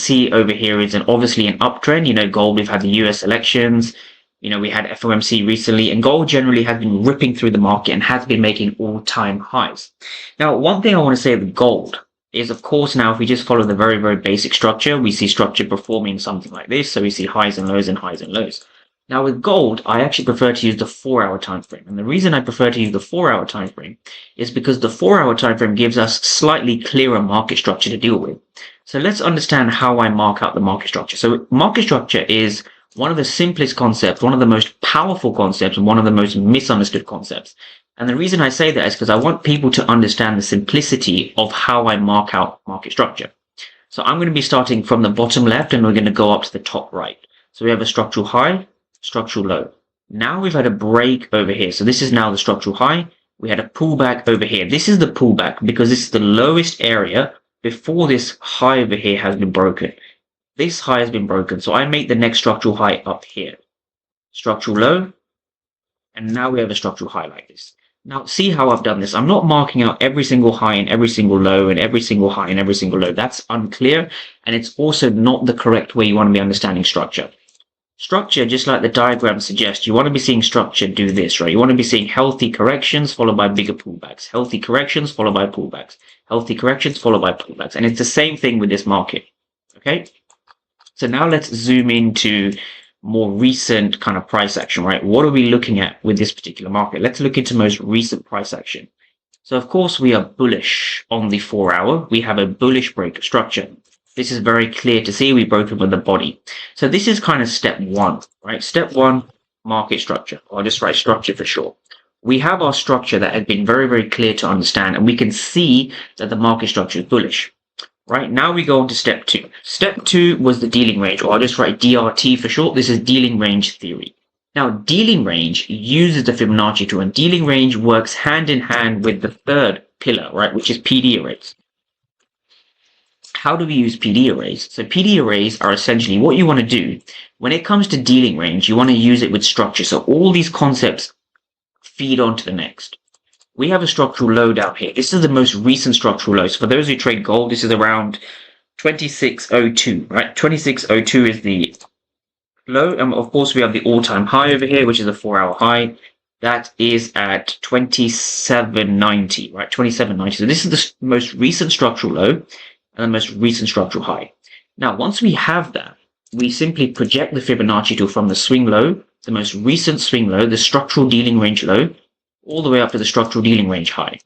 see over here is obviously an uptrend. You know, gold, we've had the US elections, you know, we had FOMC recently, and gold generally has been ripping through the market and has been making all-time highs. Now, one thing I want to say with gold is, of course, now if we just follow the very, very basic structure, we see structure performing something like this. So we see highs and lows and highs and lows. Now with gold, I actually prefer to use the 4-hour time frame. And the reason I prefer to use the 4-hour time frame is because the 4-hour time frame gives us slightly clearer market structure to deal with. So let's understand how I mark out the market structure. So market structure is one of the simplest concepts, one of the most powerful concepts, and one of the most misunderstood concepts. And the reason I say that is because I want people to understand the simplicity of how I mark out market structure. So I'm going to be starting from the bottom left and we're going to go up to the top right. So we have a structural high, structural low. Now we've had a break over here. So this is now the structural high. We had a pullback over here. This is the pullback because this is the lowest area before this high over here has been broken. This high has been broken. So I make the next structural high up here. Structural low. And now we have a structural high like this. Now see how I've done this. I'm not marking out every single high and every single low and every single high and every single low. That's unclear. And it's also not the correct way you want to be understanding structure. Structure, just like the diagram suggests, you want to be seeing structure do this, right? You want to be seeing healthy corrections followed by bigger pullbacks, healthy corrections followed by pullbacks, healthy corrections followed by pullbacks. And it's the same thing with this market, okay? So now let's zoom into more recent kind of price action, right? What are we looking at with this particular market? Let's look into most recent price action. So of course we are bullish on the 4-hour. We have a bullish break of structure. This is very clear to see. We've broken with the body. So this is kind of step one, right? Step one, market structure. I'll just write structure for short. We have our structure that has been very, very clear to understand, and we can see that the market structure is bullish. Right, now we go on to step two. Step two was the dealing range, or I'll just write DRT for short. This is dealing range theory. Now, dealing range uses the Fibonacci tool, and dealing range works hand in hand with the third pillar, right, which is PD arrays. How do we use PD arrays? So PD arrays are essentially what you want to do when it comes to dealing range. You want to use it with structure. So all these concepts feed onto the next. We have a structural low down here. This is the most recent structural low. So for those who trade gold, this is around 2602, right? 2602 is the low. And of course, we have the all-time high over here, which is a 4-hour high. That is at 2790, right? 2790. So this is the most recent structural low and the most recent structural high. Now, once we have that, we simply project the Fibonacci tool from the swing low, the most recent swing low, the structural dealing range low, all the way up to the structural dealing range high.